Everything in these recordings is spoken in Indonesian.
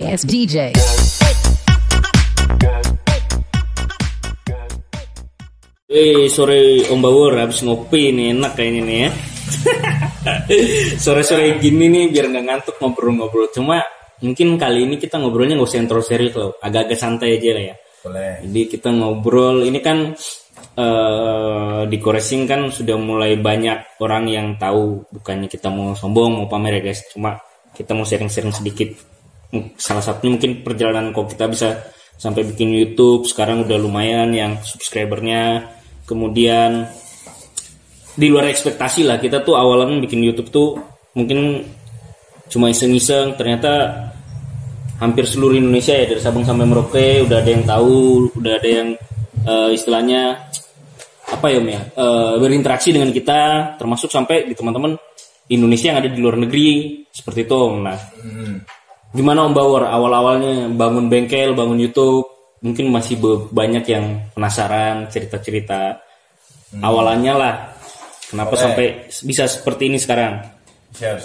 Yes, DJ. Sore Om Bawor habis ngopi nih, enak kayaknya nih ya. Sore-sore gini nih biar nggak ngantuk ngobrol-ngobrol. Cuma mungkin kali ini kita ngobrolnya nggak usah yang terlalu serius loh, agak-agak santai aja lah ya. Boleh. Jadi kita ngobrol, ini kan di Koresing kan sudah mulai banyak orang yang tahu. Bukannya kita mau sombong, mau pamer ya guys. Cuma kita mau sharing-sharing sedikit. Salah satunya mungkin perjalanan kok kita bisa sampai bikin YouTube. Sekarang udah lumayan yang subscribernya. Kemudian di luar ekspektasi lah, kita tuh awalnya bikin YouTube tuh mungkin cuma iseng-iseng, ternyata hampir seluruh Indonesia ya, dari Sabang sampai Merauke udah ada yang tahu, udah ada yang istilahnya apa ya Om ya, berinteraksi dengan kita, termasuk sampai di teman-teman Indonesia yang ada di luar negeri seperti itu Om. Nah, gimana Om Bawor awal-awalnya bangun bengkel, bangun YouTube? Mungkin masih banyak yang penasaran cerita-cerita awalannya lah. Kenapa sampai bisa seperti ini sekarang? Siap.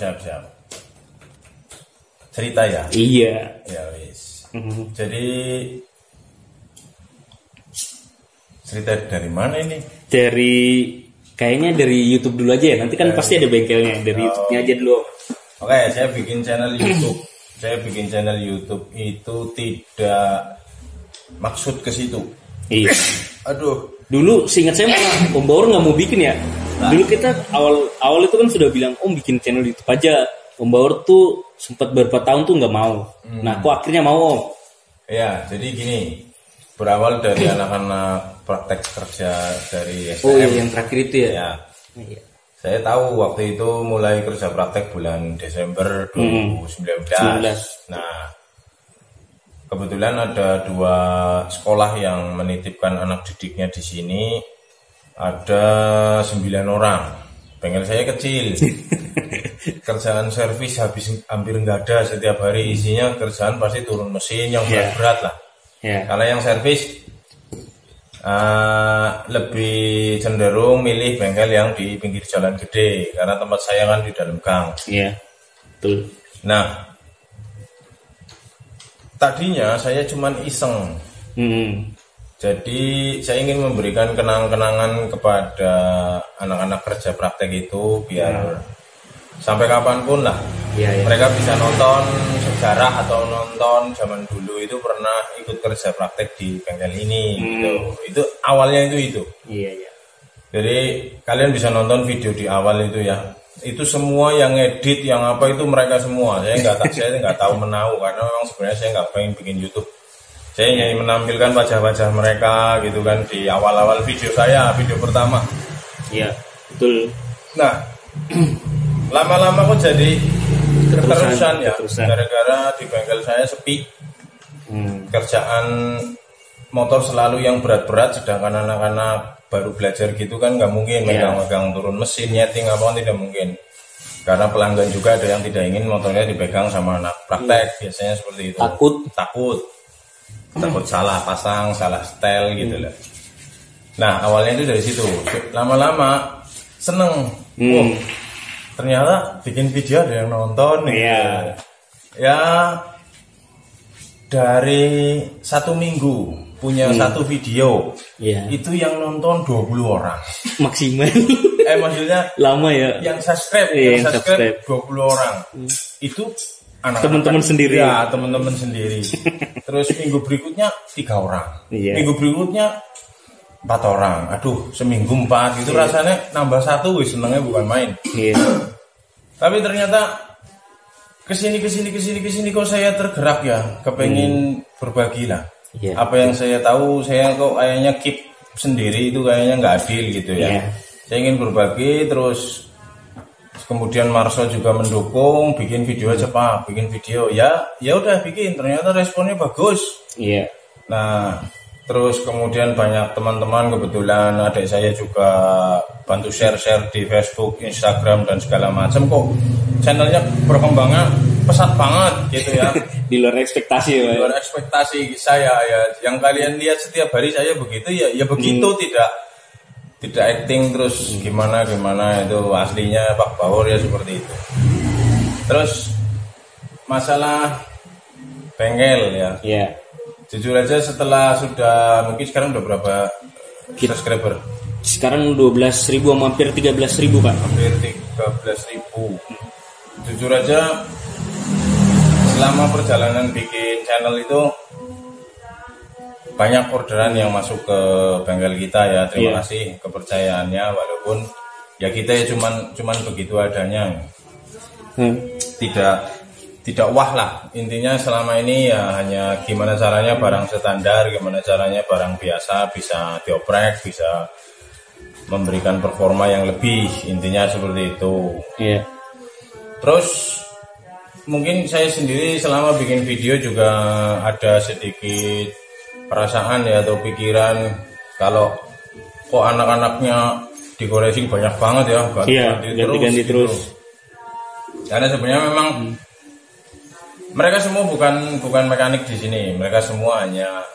Cerita ya? Iya. Ya wis. Jadi cerita dari mana ini? Kayaknya dari YouTube dulu aja ya. Nanti kan pasti ada bengkelnya. Dari YouTube-nya aja dulu. Oke, saya bikin channel YouTube. Saya bikin channel YouTube itu tidak maksud ke situ. Iya. Aduh. Dulu seingat saya malah Om Bawor nggak mau bikin ya. Dulu kita awal itu kan sudah bilang Om bikin channel YouTube aja. Om Bawor tuh sempat beberapa tahun tuh nggak mau. Nah, kok akhirnya mau Om? Ya, jadi gini. Berawal dari anak-anak praktek kerja dari STM. Oh iya, yang terakhir itu ya. Ya. Iya. Saya tahu waktu itu mulai kerja praktek bulan Desember 2019. Nah, kebetulan ada 2 sekolah yang menitipkan anak didiknya di sini. Ada 9 orang. Bengkel saya kecil. Kerjaan servis hampir nggak ada setiap hari. Isinya kerjaan pasti turun mesin yang berat-berat lah. Yeah. Kalau yang servis lebih cenderung milih bengkel yang di pinggir jalan gede, karena tempat saya kan di dalam gang. Iya, betul. Nah, tadinya saya cuman iseng. Jadi saya ingin memberikan kenang-kenangan kepada anak-anak kerja praktek itu biar sampai kapanpun lah mereka bisa nonton sejarah atau nonton zaman dulu itu pernah ikut kerja praktek di bengkel ini gitu. Itu awalnya itu. Iya. Jadi kalian bisa nonton video di awal itu ya. Itu semua yang edit, yang apa itu mereka semua. Saya nggak tahu menahu karena memang sebenarnya saya nggak pengen bikin YouTube. Saya ingin menampilkan wajah-wajah mereka gitu kan di awal-awal video saya, video pertama. Iya, betul. Nah, lama-lama kok jadi keterusan ya, gara-gara di bengkel saya sepi. Kerjaan motor selalu yang berat-berat, sedangkan anak-anak baru belajar gitu kan nggak mungkin megang-megang turun mesin, nyeting apa tidak mungkin. Karena pelanggan juga ada yang tidak ingin motornya dipegang sama anak praktek, biasanya seperti itu. Takut salah pasang, salah setel gitu lah. Nah, awalnya itu dari situ. Lama-lama seneng. Ternyata bikin video ada yang nonton gitu. Ya dari 1 minggu punya 1 video. Itu yang nonton 20 orang. Maksimal. Maksudnya lama ya. Yang subscribe 20 orang. Itu teman-teman sendiri. Ya, teman-teman sendiri. Terus minggu berikutnya 3 orang. Minggu berikutnya 4 orang. Aduh, seminggu 4 gitu rasanya nambah 1 wis senengnya bukan main. Tapi ternyata kesini kok saya tergerak ya, kepengen berbagi lah. Apa yang saya tahu, saya kok kayaknya keep sendiri itu kayaknya nggak adil gitu ya. Saya ingin berbagi, terus kemudian Marso juga mendukung, bikin video aja Pak, bikin video ya udah bikin, ternyata responnya bagus. Nah, terus kemudian banyak teman-teman, kebetulan adik saya juga bantu share di Facebook, Instagram dan segala macam, kok channelnya berkembangnya pesat banget gitu ya. Di luar ekspektasi ya. Di luar ekspektasi saya ya. Yang kalian lihat setiap hari saya begitu ya begitu, tidak acting terus gimana itu aslinya Pak Bawor ya seperti itu. Terus masalah bengkel ya. Iya. Jujur aja setelah sudah mungkin sekarang udah berapa subscriber? Sekarang 12.000 hampir 13.000 Pak. Hampir 13.000. Jujur aja selama perjalanan bikin channel itu banyak orderan yang masuk ke bengkel kita ya. Terima kasih kepercayaannya, walaupun ya kita ya cuman begitu adanya. Tidak wah lah, intinya selama ini ya hanya gimana caranya barang standar, gimana caranya barang biasa bisa dioprek, bisa memberikan performa yang lebih, intinya seperti itu. Iya. Terus mungkin saya sendiri selama bikin video juga ada sedikit perasaan ya atau pikiran kalau kok anak-anaknya dikoreksi banyak banget ya, ganti-ganti terus. Gitu. Karena sebenarnya memang mereka semua bukan mekanik di sini, mereka semua hanya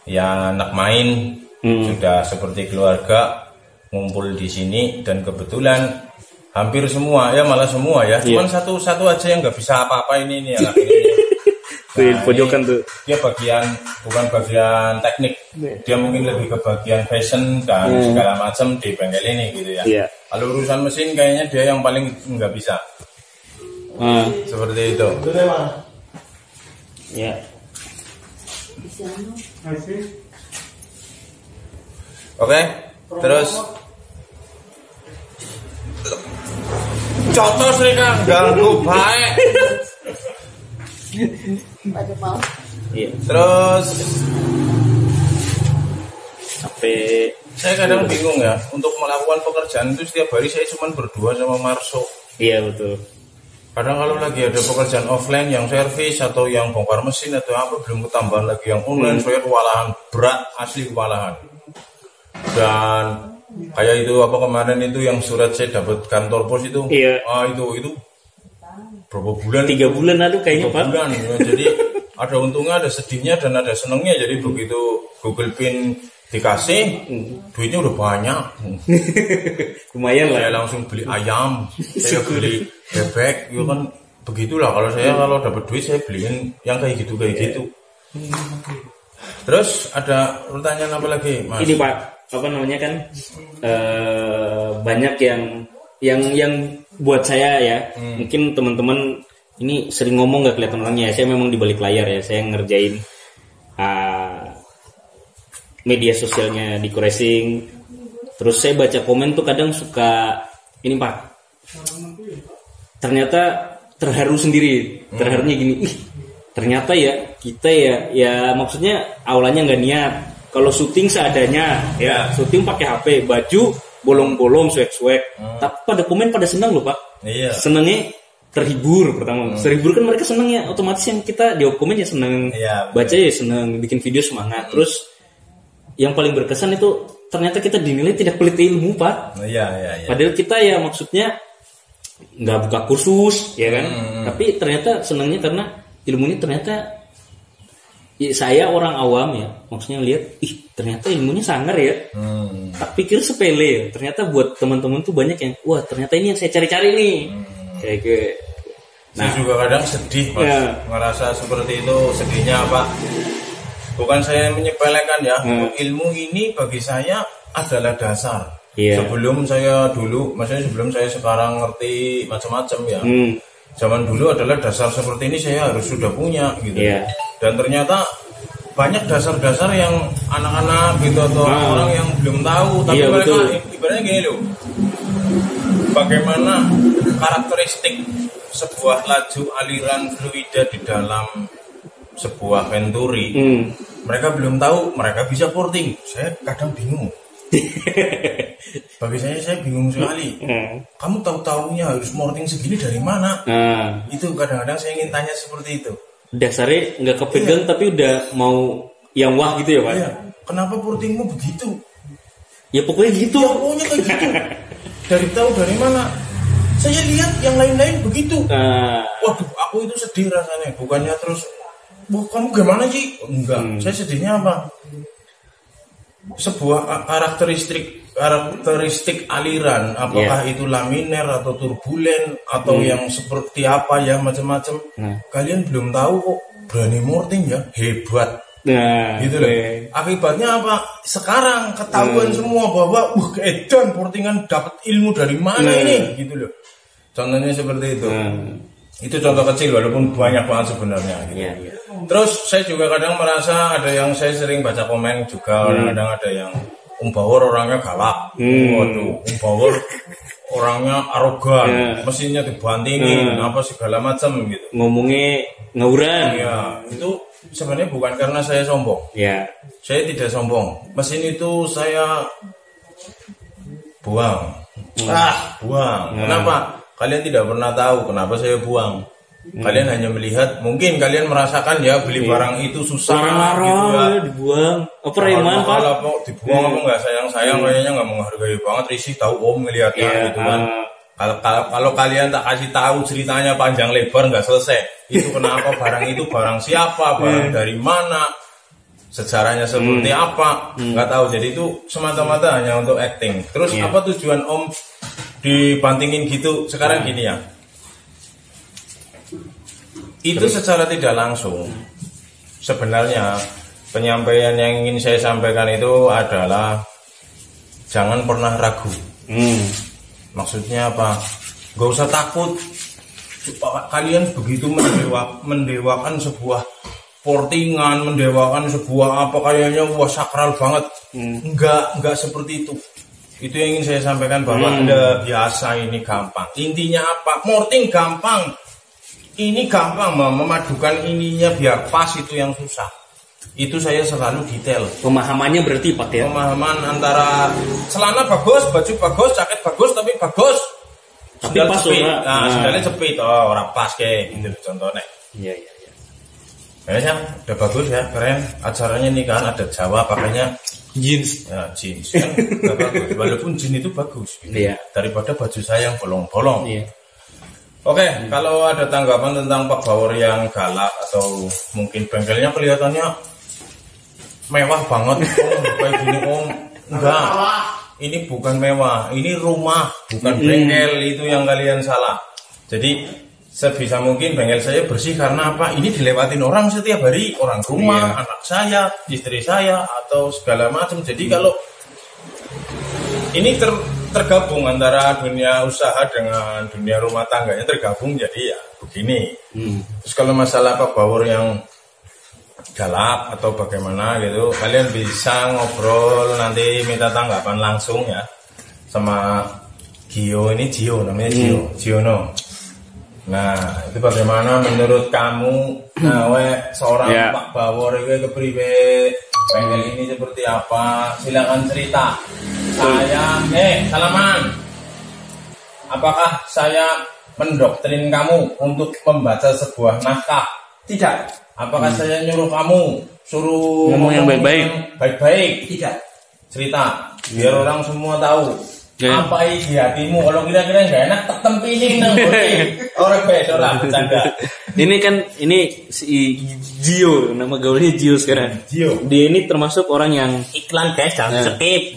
ya anak main, sudah seperti keluarga ngumpul di sini, dan kebetulan hampir semua ya, malah semua ya, cuman satu aja yang nggak bisa apa-apa ini anak ini. Nah, pojokan tuh. Dia bukan bagian teknik, dia mungkin lebih ke bagian fashion dan segala macam di bengkel ini gitu ya. Kalau urusan mesin kayaknya dia yang paling nggak bisa. Seperti itu. Ya. Oke, terus contoh sih Kang, ganggu baik. Terus sampai saya kadang bingung ya untuk melakukan pekerjaan itu setiap hari saya cuma berdua sama Marso. Iya betul. Kadang kalau lagi ada pekerjaan offline yang servis atau yang bongkar mesin atau apa, belum ketambahan lagi yang online, saya kewalahan berat, asli kewalahan. Dan kayak itu apa kemarin itu yang surat saya dapat kantor pos itu, itu berapa bulan? 3 bulan aduh kayaknya Pak. Bulan, ya. Jadi ada untungnya, ada sedihnya dan ada senengnya. Jadi begitu Google Pin dikasih, duitnya udah banyak. Lumayan lah. Saya langsung beli ayam, saya beli bebek, itu kan begitulah. Kalau saya kalau dapat duit saya beliin yang kayak gitu. Terus ada pertanyaan apa lagi, Mas? Ini Pak, apa namanya kan banyak yang buat saya ya, mungkin teman-teman ini sering ngomong nggak kelihatan orangnya. Saya memang di balik layar ya, saya ngerjain media sosialnya di Koresing. Terus saya baca komen tuh kadang suka ini Pak, ternyata terharu sendiri. Terharunya gini, ternyata ya kita ya maksudnya awalnya nggak niat. Kalau syuting seadanya ya, syuting pakai HP, baju bolong-bolong, swag-swag. Tapi pada komen pada senang loh Pak. Iya. Senangnya terhibur pertama. Terhibur kan mereka senang ya, otomatis yang kita di komen ya senang. Iya, baca ya senang, bikin video semangat. Terus yang paling berkesan itu ternyata kita dinilai tidak pelit ilmu Pak. Iya. Padahal kita ya maksudnya nggak buka kursus ya kan. Tapi ternyata senangnya karena ilmunya ternyata ya, saya orang awam ya, maksudnya lihat ternyata ilmunya sangar ya. Tak pikir sepele ya. Ternyata buat teman-teman tuh banyak yang wah ternyata ini yang saya cari-cari nih. Kayak saya juga kadang sedih Mas, ngerasa seperti itu. Sedihnya apa? Bukan saya menyepelekan ya, ilmu ini bagi saya adalah dasar. Sebelum saya sekarang ngerti macam-macam ya. Zaman dulu adalah dasar seperti ini saya harus sudah punya gitu. Dan ternyata banyak dasar-dasar yang anak-anak gitu atau orang yang belum tahu, tapi mereka ibaratnya gini loh. Bagaimana karakteristik sebuah laju aliran fluida di dalam sebuah venturi, mereka belum tahu, mereka bisa porting. Saya kadang bingung. Bagi saya bingung sekali. Kamu tahu-tahunya harus porting segini dari mana? Itu kadang-kadang saya ingin tanya seperti itu. Dasarnya nggak kepegang tapi udah mau yang wah gitu ya Pak? Kenapa portingmu begitu? Ya pokoknya gitu. Ya pokoknya kayak gitu. Dari mana? Saya lihat yang lain-lain begitu. Waduh, aku itu sedih rasanya. Bukannya terus kamu gimana sih? Enggak, saya sedihnya apa? Sebuah karakteristik aliran, apakah itu laminer atau turbulen atau yang seperti apa ya macam-macam. Kalian belum tahu kok. berani morting ya, hebat. Nah, gitu loh. Akibatnya apa? Sekarang ketahuan semua bahwa edan portingan dapat ilmu dari mana ini, gitu loh. Contohnya seperti itu. Itu contoh kecil walaupun banyak banget sebenarnya. Gitu. Terus saya juga kadang merasa ada yang saya sering baca komen juga, kadang ada yang Bauer orangnya galak, waduh, Bauer orangnya arogan, mesinnya dibantingin, apa segala macam gitu. Ngomongnya ngawuran. Ya, itu sebenarnya bukan karena saya sombong. Ya. Saya tidak sombong. Mesin itu saya buang. Buang. Kenapa? Kalian tidak pernah tahu kenapa saya buang. Kalian hanya melihat, mungkin kalian merasakan ya beli barang itu susah gitu ya. Dibuang. Apa reman Pak? Dibuang apa enggak sayang-sayang kayaknya enggak menghargai banget, risih tahu om ngelihatnya gitu kan. Kalau kalian tak kasih tahu ceritanya panjang lebar nggak selesai. Itu kenapa barang itu barang siapa, barang dari mana, sejarahnya seperti apa, nggak tahu. Jadi itu semata-mata hanya untuk acting. Terus apa tujuan om dibantingin gitu? Sekarang gini ya. Itu secara tidak langsung sebenarnya penyampaian yang ingin saya sampaikan itu adalah jangan pernah ragu. Maksudnya apa? Gak usah takut. Kalian begitu mendewakan sebuah portingan, mendewakan sebuah apa kayaknya wah sakral banget. Enggak seperti itu. Itu yang ingin saya sampaikan bahwa ada biasa ini gampang. Intinya apa? Morting gampang. Ini gampang, memadukan ininya biar pas itu yang susah. Itu saya selalu detail. Pemahamannya berarti Pak ya? Pemahaman antara celana bagus, baju bagus, jaket bagus, tapi bagus. Tapi sendal pas cepit. Sendalnya cepit. Oh, orang pas kayak gitu contohnya. Iya. Kayaknya udah bagus ya, keren. Acaranya nih kan ada Jawa pakainya jeans. Ya, jeans kan udah bagus. Walaupun jeans itu bagus. Gitu. Iya. Daripada baju saya yang bolong-bolong. Iya. Oke, kalau ada tanggapan tentang Pak Bauer yang galak atau mungkin bengkelnya kelihatannya mewah banget, kayak gini om, enggak, ini bukan mewah, ini rumah, bukan bengkel, itu yang kalian salah. Jadi sebisa mungkin bengkel saya bersih karena apa? Ini dilewatin orang setiap hari, orang rumah, anak saya, istri saya, atau segala macam. Jadi kalau ini tergabung antara dunia usaha dengan dunia rumah tangganya tergabung jadi ya begini. Terus kalau masalah Pak Bauer yang galak atau bagaimana gitu, kalian bisa ngobrol nanti minta tanggapan langsung ya sama Gio, ini Gio namanya Giono. Nah itu bagaimana menurut kamu seorang Pak Bauer itu kepriwe, bengkel ini seperti apa? Silakan cerita. Saya, salaman. Apakah saya mendoktrin kamu untuk membaca sebuah naskah? Tidak. Apakah saya nyuruh kamu suruh ngomong yang baik-baik? Baik-baik. Tidak. Cerita, biar orang semua tahu. Apa isi hatimu? Kalau kira-kira nggak enak, tetep pilih nang orang beda lah bercanda. Ini kan si Gio, nama gaulnya Gio sekarang. Gio. Dia ini termasuk orang yang iklan guys, jangan skip.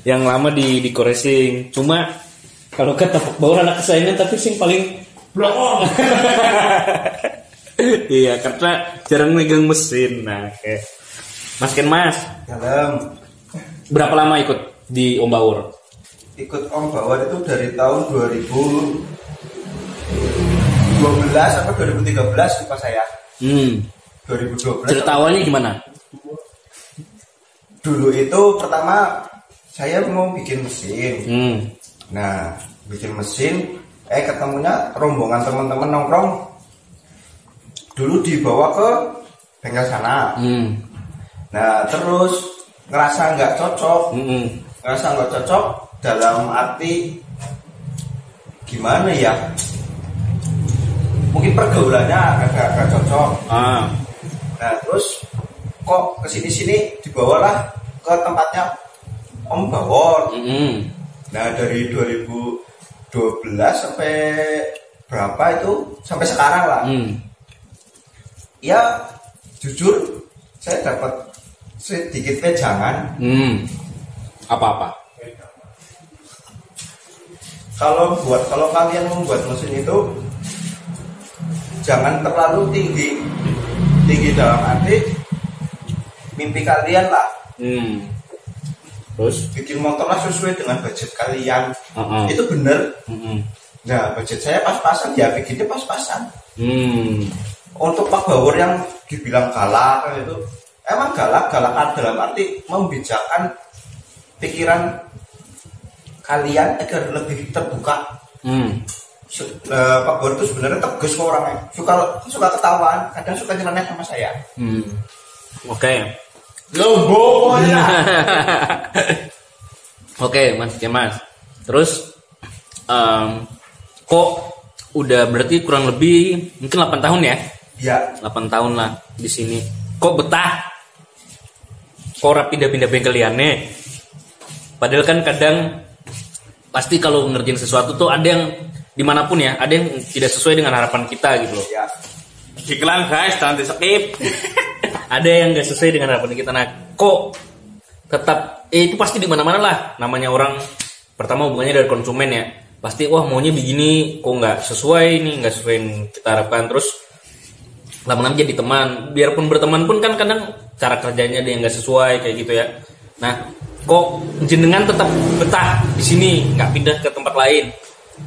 Yang lama di Koresing. Cuma kalau kata Pak Bauer anak kesayangan tapi sing paling blong. Iya, karena jarang megang mesin. Nah, kayak Mas Ken Mas. Dalam. Berapa lama ikut di Om Bauer? Ikut Om Bauer itu dari tahun 2012 atau 2013 lupa saya. 2012. Cerita awalnya gimana? Dulu itu pertama saya mau bikin mesin. Nah, bikin mesin, ketemunya rombongan teman-teman nongkrong. Dulu dibawa ke bengkel sana. Nah, terus ngerasa nggak cocok. Ngerasa nggak cocok dalam arti gimana ya? Mungkin pergaulannya agak cocok. Nah, terus kok kesini-sini dibawalah ke tempatnya Om Bauer. Nah, dari 2012 sampai berapa itu sampai sekarang lah. Ya, jujur saya dapat sedikit pejangan. Apa-apa? Kalau kalian membuat mesin itu jangan terlalu tinggi tinggi dalam arti mimpi kalian lah. Terus bikin motor lah sesuai dengan budget kalian. Itu bener. Nah, budget saya pas-pasan, ya bikinnya pas-pasan. Untuk Pak Bawor yang dibilang galak itu, emang galak dalam arti membijakkan pikiran kalian agar lebih terbuka. Pak Bawor itu sebenarnya tegas kok orangnya, suka ketahuan, kadang suka nyeleneh sama saya. Oke. Lobo ya. Oke, Mas. Terus kok udah berarti kurang lebih mungkin 8 tahun ya? Iya. 8 tahun lah di sini. Kok betah? Kok ora pindah-pindah bengkel liane? Padahal kan kadang pasti kalau ngerjain sesuatu tuh ada yang dimanapun ya, ada yang tidak sesuai dengan harapan kita gitu loh. Iya. Iklan guys, jangan di skip. Ada yang nggak sesuai dengan harapan kita. Nah, kok tetap itu pasti di mana-mana lah. Namanya orang pertama hubungannya dari konsumen ya. Pasti wah maunya begini, kok nggak sesuai nih, nggak sesuai yang kita harapkan. Terus lama-lama jadi teman. Biarpun berteman pun kan kadang cara kerjanya ada yang nggak sesuai kayak gitu ya. Nah, kok jenengan tetap betah di sini, nggak pindah ke tempat lain?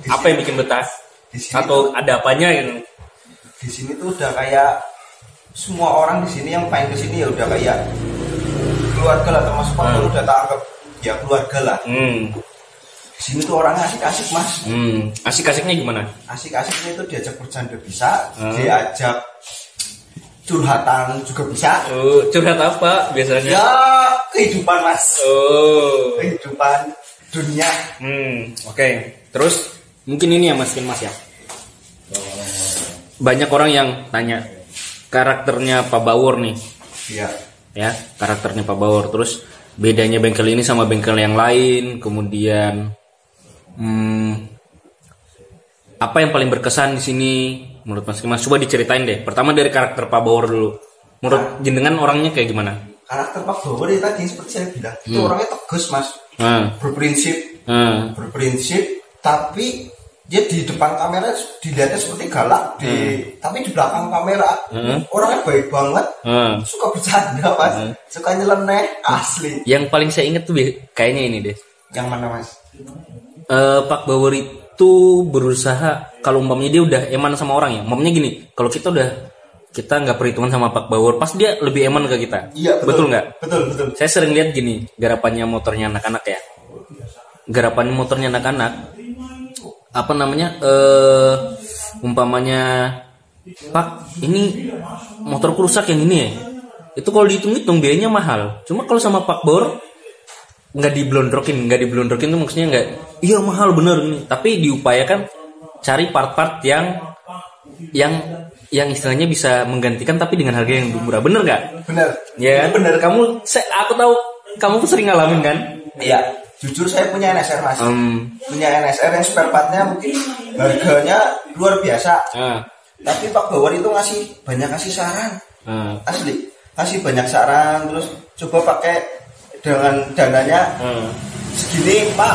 Apa yang bikin betah? Atau ada apanya yang di sini tuh udah kayak semua orang di sini yang main ke sini ya udah kayak keluarga lah, termasuk Pak Bawor udah tak anggap ya keluarga lah. Di sini tuh orang asik-asik Mas. Asik-asiknya gimana? Asik-asiknya itu diajak bercanda bisa, diajak curhatan juga bisa. Curhat apa biasanya? Ya kehidupan Mas. Kehidupan dunia. Oke. Terus mungkin ini ya Mas ya. Banyak orang yang tanya karakternya Pak Bawor nih. Iya. Ya, karakternya Pak Bawor. Terus bedanya bengkel ini sama bengkel yang lain. Kemudian apa yang paling berkesan di sini menurut Mas? Coba diceritain deh. Pertama dari karakter Pak Bawor dulu. Menurut jenengan orangnya kayak gimana? Karakter Pak Bawor itu tadi seperti saya bilang, itu orangnya tegas Mas. Berprinsip, tapi dia di depan kamera dilihatnya seperti galak, tapi di belakang kamera orangnya baik banget, suka bercanda Mas, suka nyeleneh asli. Yang paling saya ingat tuh kayaknya ini deh. Yang mana Mas? Pak Bawor itu berusaha kalau umpamanya dia udah eman sama orang ya, umpamanya gini, kalau kita nggak perhitungan sama Pak Bawor, pas dia lebih eman ke kita. Iya, betul nggak? Betul. Saya sering lihat gini, garapannya motornya anak-anak ya. Garapannya motornya anak-anak, apa namanya? Umpamanya, Pak, ini motorku rusak yang ini ya. Itu kalau dihitung-hitung biayanya mahal. Cuma kalau sama Pak Bawor nggak diblondrokin tuh maksudnya nggak, iya mahal bener ini. Tapi diupayakan cari part-part yang istilahnya bisa menggantikan tapi dengan harga yang murah, bener nggak? Bener. Ya, bener. Aku tahu kamu sering ngalamin kan? Iya. Jujur saya punya NSR Mas. Punya NSR yang spare partnya mungkin harganya luar biasa. Tapi Pak Bawor itu banyak kasih saran. Asli. Kasih banyak saran, terus coba pakai dengan dananya segini Pak.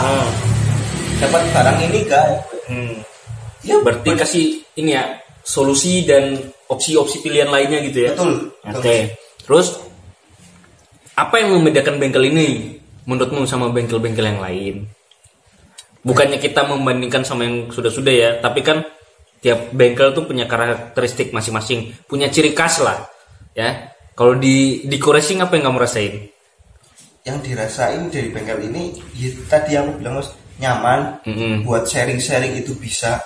Dapat barang ini guys. Ya, berarti kasih ini ya, solusi dan opsi-opsi pilihan lainnya gitu ya. Betul. Oke. Terus apa yang membedakan bengkel ini menurutmu sama bengkel-bengkel yang lain? Bukannya kita membandingkan sama yang sudah-sudah ya, tapi kan tiap bengkel tuh punya karakteristik masing-masing, punya ciri khas lah, ya. Kalau di racing apa yang kamu rasain? Yang dirasain dari bengkel ini, ya, tadi aku bilang Mas, nyaman, buat sharing-sharing itu bisa,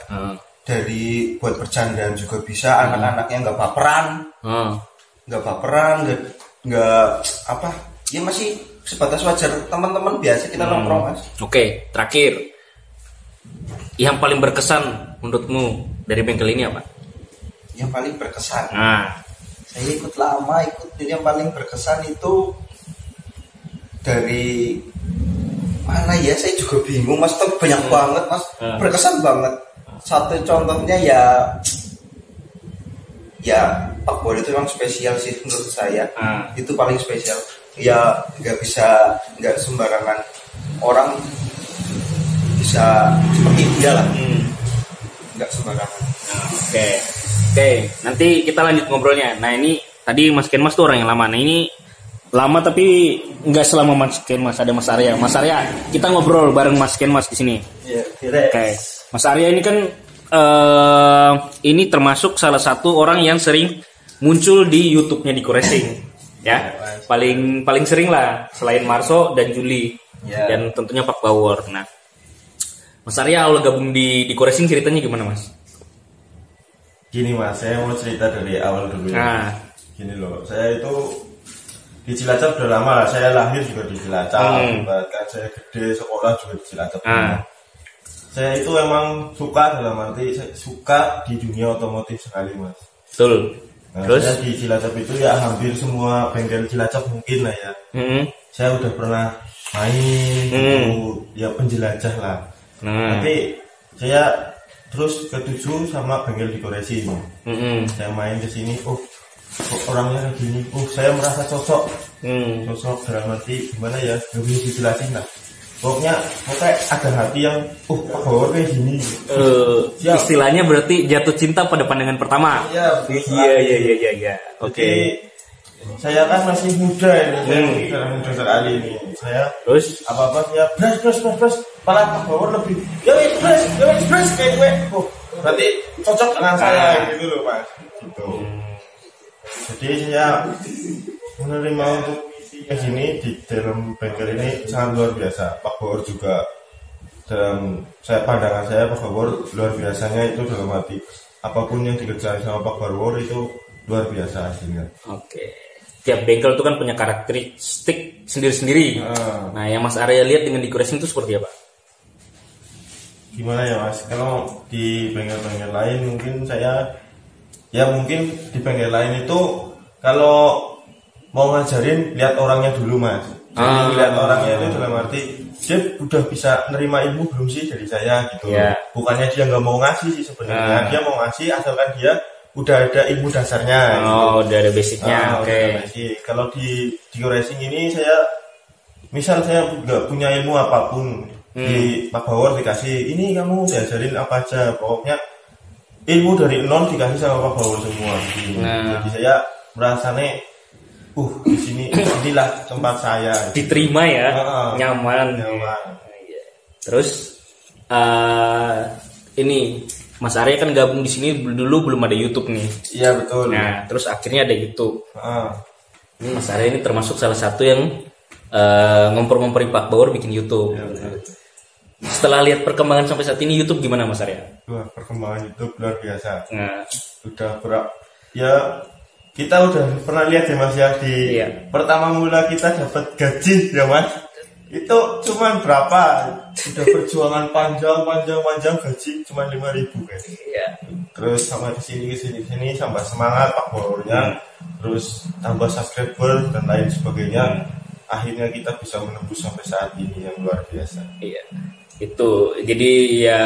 dari buat bercandaan juga bisa, anak-anaknya nggak baperan, nggak apa, ya masih sebatas wajar teman-teman biasa kita nongkrong Mas. Oke, terakhir, yang paling berkesan menurutmu dari bengkel ini apa? Yang paling berkesan? Saya ikut lama, yang paling berkesan itu dari mana ya? Saya juga bingung Mas, tapi banyak banget Mas, berkesan banget. Satu contohnya ya Pak Bawor itu memang spesial sih menurut saya. Itu paling spesial. Ya nggak sembarangan orang bisa seperti dia lah. Nggak sembarangan. Oke, nanti kita lanjut ngobrolnya. Nah ini tadi Mas Kenmas tuh orang yang lama. Nah ini lama tapi nggak selama Mas Kenmas, ada Mas Arya. Mas Arya, kita ngobrol bareng Mas Kenmas di sini. Iya, Oke. Mas Arya ini kan ini termasuk salah satu orang yang sering muncul di YouTube-nya Diko Racing. Ya. Paling sering lah selain Marso dan Juli. Ya. Dan tentunya Pak Bawor. Nah, Mas Arya awal gabung di Diko Racing ceritanya gimana, Mas? Gini Mas, saya mau cerita dari awal dulu. Nah. Gini loh, saya itu di Cilacap udah lama lah. Saya lahir juga di Cilacap, bahkan saya gede sekolah juga di Cilacap. Saya itu emang suka, dalam arti saya suka di dunia otomotif sekali Mas. Betul. Nah, terus saya di Cilacap itu ya hampir semua bengkel Cilacap mungkin lah ya. Saya udah pernah main, ya penjelajah lah. Tapi saya terus ketujuh sama bengkel Diko Racing. Saya main ke sini, orangnya kayak gini, saya merasa cocok. Cocok dalam arti gimana ya, gak bisa dijelasin lah. Pokoknya ada hati yang, Pak Bawor kayak gini. Istilahnya berarti jatuh cinta pada pandangan pertama. Iya. Oke. Saya kan masih muda ini, saya muda sekali ini. Saya terus apa-apa saya bras. Malah Pak Bawor lebih, ya bras kayak gue. Berarti cocok dengan saya gitu loh Mas. Gitu. Jadi saya menerima untuk ke sini di dalam bengkel ini sangat luar biasa. Pak Bawor juga dalam pandangan saya Pak Bawor luar biasanya itu dalam arti apapun yang dikerjakan sama Pak Bawor itu luar biasa hasilnya. Oke. Tiap bengkel itu kan punya karakteristik sendiri-sendiri. Nah, yang Mas Arya lihat dengan Diko Racing itu seperti apa? Gimana ya Mas? Kalau di bengkel-bengkel lain mungkin mungkin di bengkel lain itu kalau mau ngajarin lihat orangnya dulu Mas. Jadi lihat orangnya itu dalam arti dia udah bisa nerima ilmu belum sih dari saya gitu. Bukannya dia nggak mau ngasih sih sebenarnya. Dia mau ngasih asalkan dia udah ada ilmu dasarnya. Udah ada basicnya. Oke. Kalau di Diko Racing ini misal saya nggak punya ilmu apapun, di Pak Bawor dikasih ini kamu diajarin apa aja, pokoknya ilmu dari nol dikasih sama Pak Bawor semua. Jadi saya merasanya di sini inilah tempat saya. Diterima ya, nyaman. Terus ini Mas Arya kan gabung di sini dulu belum ada YouTube nih. Iya betul. Nah terus akhirnya ada YouTube. Ini Mas Arya ini termasuk salah satu yang ngompor-ngomporin Pak Bawor bikin YouTube. Setelah lihat perkembangan sampai saat ini YouTube gimana Mas Arya? Wah, perkembangan YouTube luar biasa. Kita udah pernah lihat ya Mas ya di pertama mula kita dapat gaji ya Mas. Itu cuman berapa? Udah perjuangan panjang gaji cuman 5.000 guys. Terus sama kesini tambah semangat Pak Bawornya, terus tambah subscriber dan lain sebagainya. Akhirnya kita bisa menembus sampai saat ini yang luar biasa. Itu jadi ya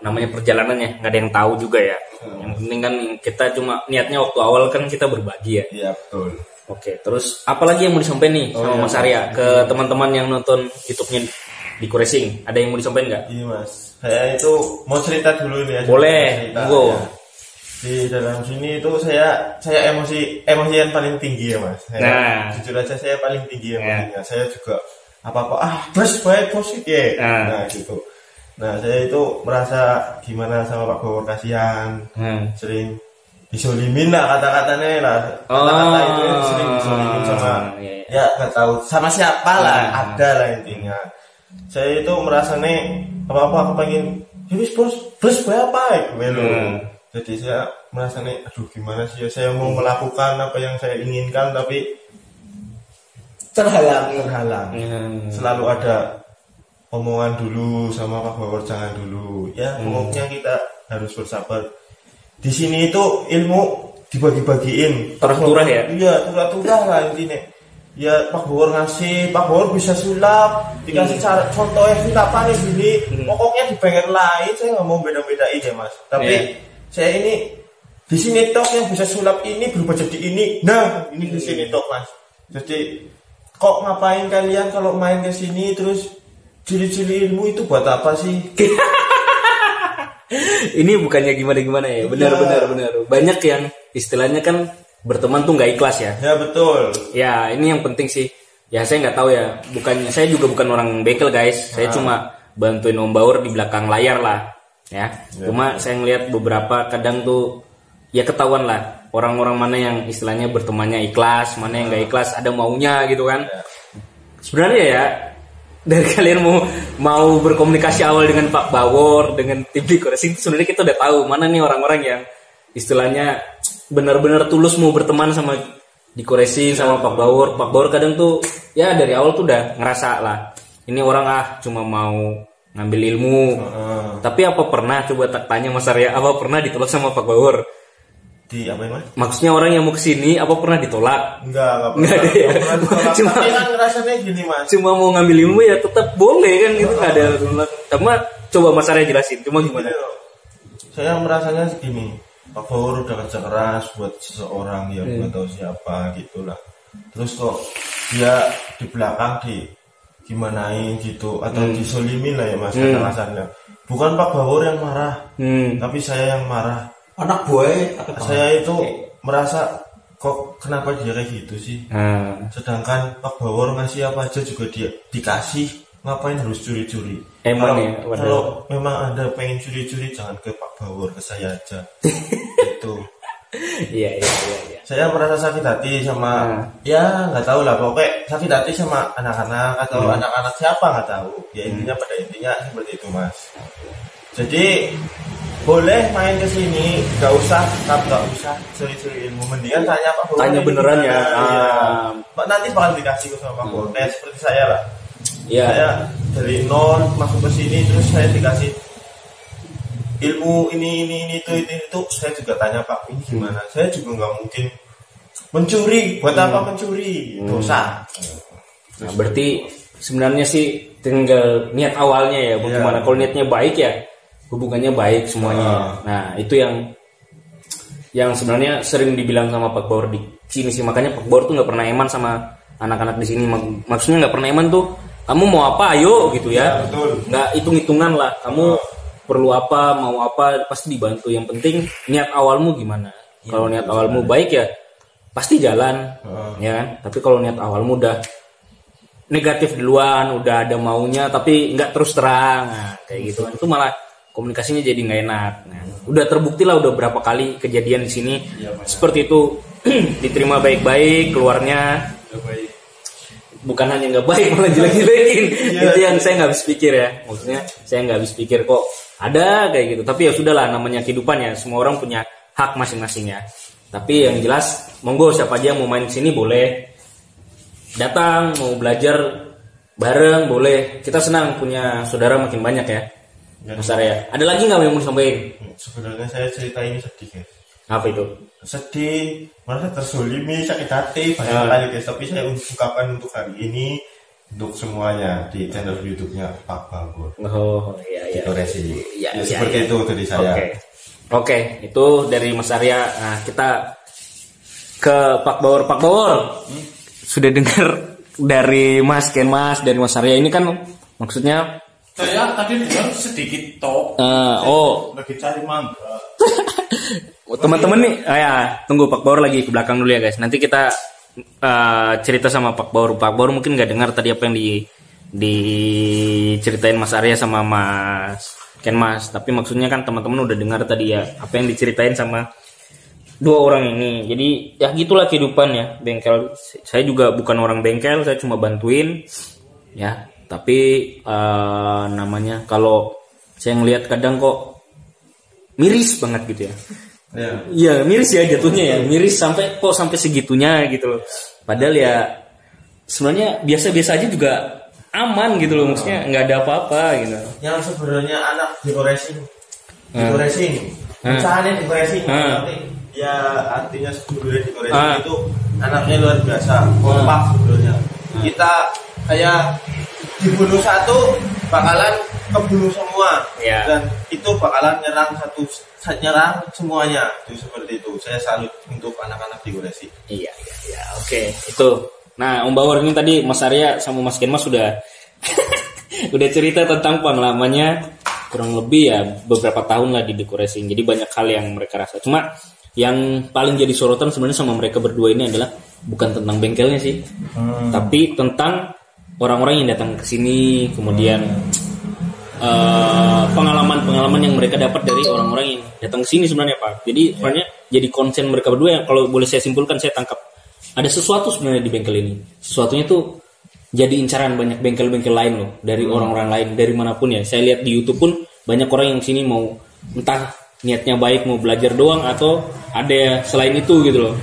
namanya perjalanannya nggak ada yang tahu juga ya. Yang penting kan kita cuma niatnya waktu awal kan kita berbagi ya. Iya betul. Oke, terus apalagi yang mau disampaikan nih sama Mas Arya ke teman-teman yang nonton YouTube-nya Diko Racing? Ada yang mau disampaikan nggak? Iya Mas, saya itu mau cerita dulu nih. Boleh, ya. Di dalam sini itu saya emosian paling tinggi ya Mas. Jujur aja saya paling tinggi emosinya. Saya juga apa-apa bos baik bos ya. Nah gitu. Nah saya itu merasa gimana sama Pak Bawor, kasihan, sering disolimin lah kata-katanya lah. Kata-kata itu sering disolimin sama ya nggak tahu sama siapa lah, ada lah intinya. Saya itu merasanya apa-apa aku pengen bos apa jadi saya merasanya gimana sih ya, saya mau melakukan apa yang saya inginkan tapi terhalang. Selalu ada omongan dulu sama Pak Bawor, jangan dulu ya. Pokoknya kita harus bersabar. Di sini itu ilmu dibagi-bagiin turah-turah ya. Iya, turah-turah lah intinya. Ya Pak Bawor ngasih, Pak Bawor bisa sulap, dikasih cara contohnya sulapan gini. Pokoknya di bengkel lain saya nggak mau beda-bedain ya Mas. Tapi saya ini di sini tok yang bisa sulap ini berubah jadi ini. Nah, ini di sini tok Mas. Jadi kok ngapain kalian kalau main ke sini terus cili-cili ilmu itu buat apa sih? Ini bukannya gimana ya. Benar. Banyak yang istilahnya kan berteman tuh nggak ikhlas ya. Ya betul. Ya ini yang penting sih. Ya saya nggak tahu ya. Bukannya saya juga bukan orang bengkel guys. Saya cuma bantuin Om Baur di belakang layar lah. Ya. Cuma saya ngeliat beberapa kadang tuh ya ketahuan lah orang-orang mana yang istilahnya bertemannya ikhlas, mana yang nggak ikhlas, ada maunya gitu kan. Sebenarnya ya dari kalian mau berkomunikasi awal dengan Pak Bawor, dengan tim dekorasi, sebenarnya kita udah tahu mana nih orang-orang yang istilahnya benar-benar tulus mau berteman sama dekorasi sama Pak Bawor. Pak Bawor kadang tuh ya dari awal tuh udah ngerasa lah ini orang cuma mau ngambil ilmu. Tapi apa pernah coba tanya Mas Arya, apa pernah ditolak sama Pak Bawor? Di apa ya, Mas? Maksudnya orang yang mau kesini apa pernah ditolak? Enggak ada ya. Cuma kan rasanya gini, Mas. Cuma mau ngambil ilmu ya tetap boleh kan gitu, enggak ada. Cuma coba Mas Arya jelasin, cuma gimana? Saya merasanya segini. Pak Bawor udah kerja keras buat seseorang yang nggak tahu siapa gitulah. Terus kok dia di belakang gimanain gitu atau disolimin lah ya Mas alasannya. Bukan Pak Bawor yang marah, tapi saya yang marah. Anak buah saya itu merasa kok kenapa dia kayak gitu sih. Sedangkan Pak Bawor ngasih apa aja juga dia dikasih. Ngapain harus curi-curi? Kalau memang Anda pengen curi-curi jangan ke Pak Bawor, ke saya aja. Itu. Iya. Saya merasa sakit hati sama ya nggak tahu lah, pokoknya sakit hati sama anak-anak atau anak-anak siapa nggak tahu. Ya intinya pada intinya seperti itu Mas. Jadi boleh main ke sini, nggak usah curi-curi ilmu. Mendingan tanya Pak Bawor. Tanya beneran ya. Pak nanti bakal dikasih sama Pak Bawor. Kayak seperti saya lah. Ya. Saya dari nol masuk ke sini terus saya dikasih ilmu ini itu saya juga tanya Pak ini gimana. Saya juga nggak mungkin mencuri. Buat apa mencuri? Dosa. Nah, berarti sebenarnya sih tinggal niat awalnya ya. Bagaimana kalau niatnya baik ya hubungannya baik semuanya. Nah itu yang sebenarnya sering dibilang sama Pak Bawor di sini sih. Makanya Pak Bawor tuh nggak pernah eman sama anak-anak di sini. Maksudnya nggak pernah eman tuh. Kamu mau apa ayo gitu ya, nggak hitung-hitungan lah. Kamu perlu apa, mau apa pasti dibantu. Yang penting niat awalmu gimana. Kalau niat awalmu baik ya pasti jalan, ya kan. Tapi kalau niat awalmu udah negatif duluan, udah ada maunya tapi nggak terus terang, kayak gitu kan, itu malah komunikasinya jadi nggak enak. Nah, udah terbukti lah udah berapa kali kejadian di sini seperti itu. Diterima baik-baik, keluarnya bukan hanya nggak baik malah jelek-jelekin. Itu yang saya nggak habis pikir ya. Maksudnya saya nggak habis pikir kok ada kayak gitu. Tapi ya sudahlah, namanya kehidupan ya. Semua orang punya hak masing-masing ya. Tapi yang jelas monggo siapa aja mau main sini boleh. Datang mau belajar bareng boleh. Kita senang punya saudara makin banyak ya. Mas Arya. Ada lagi nggak yang mau sampaikan? Sebenarnya saya cerita ini sedih guys. Apa itu? Sedih, merasa tersolimi, sakit hati banyak kali guys. Tapi saya ungkapkan untuk hari ini untuk semuanya di channel YouTube-nya Pak Bawor. Oh iya. Seperti itu dari saya. Oke, itu dari Mas Arya. Nah kita ke Pak Bawor. Pak Bawor sudah dengar dari Mas Kenmas, dari Mas Arya ini kan maksudnya. Saya tadi dengar sedikit tok. Lagi cari mangga. Teman-teman nih, tunggu Pak Bawor lagi ke belakang dulu ya guys. Nanti kita cerita sama Pak Bawor. Pak Bawor mungkin nggak dengar tadi apa yang diceritain Mas Arya sama Mas Kenmas. Tapi maksudnya kan teman-teman udah dengar tadi ya apa yang diceritain sama dua orang ini. Jadi ya gitulah kehidupan ya bengkel. Saya juga bukan orang bengkel, saya cuma bantuin ya. Tapi namanya kalau saya ngelihat kadang kok miris banget gitu ya. Iya miris ya jatuhnya ya, miris sampai segitunya gitu loh. Padahal ya sebenarnya biasa-biasa aja juga aman gitu loh, maksudnya nggak ada apa-apa gitu. Yang sebenarnya anak dekorasi, usahanya dekorasi, ya artinya sebelumnya dekorasi itu anaknya luar biasa, kompak sebenarnya. Kita kayak dibunuh satu bakalan kebunuh semua dan itu bakalan nyerang semuanya itu seperti itu. Saya salut untuk anak-anak dekorasi. Iya oke. Itu nah Om Bawor ini tadi Mas Arya sama Mas Kenmas sudah udah cerita tentang pengalamannya kurang lebih ya beberapa tahun lah di dekorasi. Jadi banyak hal yang mereka rasa. Cuma yang paling jadi sorotan sebenarnya sama mereka berdua ini adalah bukan tentang bengkelnya sih, tapi tentang orang-orang yang datang ke sini, kemudian pengalaman-pengalaman yang mereka dapat dari orang-orang yang datang ke sini sebenarnya Pak. Jadi sebenarnya jadi konsen mereka berdua yang kalau boleh saya simpulkan, saya tangkap ada sesuatu sebenarnya di bengkel ini. Sesuatunya tuh jadi incaran banyak bengkel-bengkel lain loh, dari orang-orang lain, dari manapun ya. Saya lihat di YouTube pun banyak orang yang sini mau entah niatnya baik mau belajar doang atau ada selain itu gitu loh.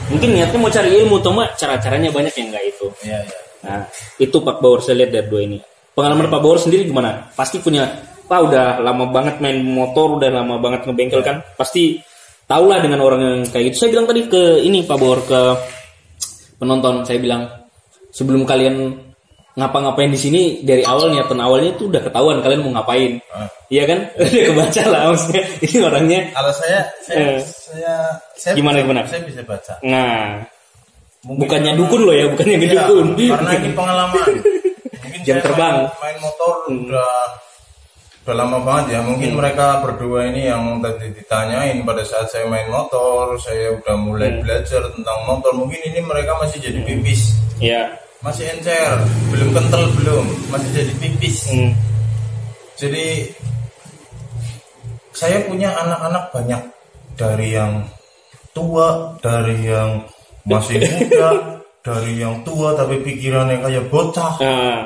Mungkin niatnya mau cari ilmu atau cara-caranya banyak yang enggak itu. Iya. Nah, itu Pak Bauer saya lihat dari dua ini. Pengalaman Pak Bauer sendiri gimana? Pasti punya, Pak udah lama banget main motor, udah lama banget ngebengkel kan? Pasti tahulah dengan orang yang kayak gitu. Saya bilang tadi ke ini Pak Bauer, ke penonton, saya bilang sebelum kalian ngapa-ngapain di sini dari awal, niatan awalnya itu udah ketahuan kalian mau ngapain. Iya kan? Udah kebaca lah maksudnya. Ini orangnya. Kalau saya gimana? Saya bisa baca. Nah, bukannya dukun loh ya, bukannya ngedukun. Karena ini pengalaman. Mungkin jam terbang. Main motor udah lama banget ya. Mungkin mereka berdua ini yang tadi ditanyain pada saat saya main motor, saya udah mulai belajar tentang motor. Mungkin ini mereka masih jadi pipis. Iya. Masih encer, belum kental, masih jadi pipis. Jadi saya punya anak-anak banyak, dari yang tua, dari yang masih muda, dari yang tua tapi pikirannya kayak bocah,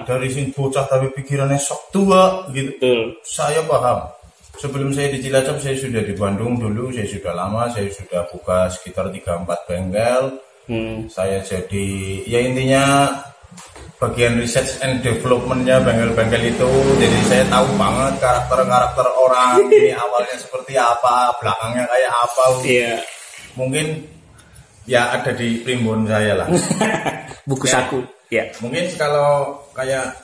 dari sing bocah tapi pikirannya sok tua gitu. Saya paham. Sebelum saya di Cilacap, saya sudah di Bandung dulu, saya sudah lama, saya sudah buka sekitar 3-4 bengkel. Saya jadi, ya intinya bagian research and developmentnya bengkel-bengkel itu. Jadi saya tahu banget karakter-karakter orang ini awalnya seperti apa, belakangnya kayak apa. Mungkin ya ada di primbon saya lah. Buku saku. Ya. Mungkin kalau kayak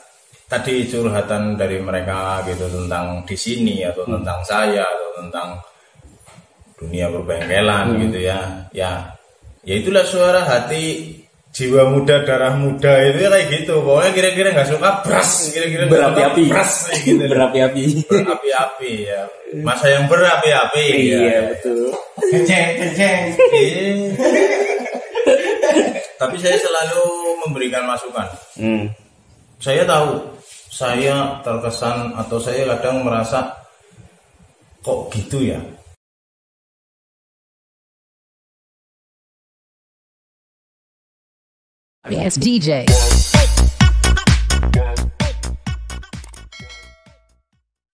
tadi curhatan dari mereka gitu tentang di sini atau tentang saya atau tentang dunia perbengkelan gitu ya. Ya itulah suara hati jiwa muda, darah muda itu ya kayak gitu. Pokoknya kira-kira nggak suka bras, kira-kira berapi-api, bras gitu. Berapi-api ya. Masa yang berapi-api. Iya betul. Kenceng. Tapi saya selalu memberikan masukan. Saya tahu saya terkesan atau saya kadang merasa kok gitu ya. Yes, DJ.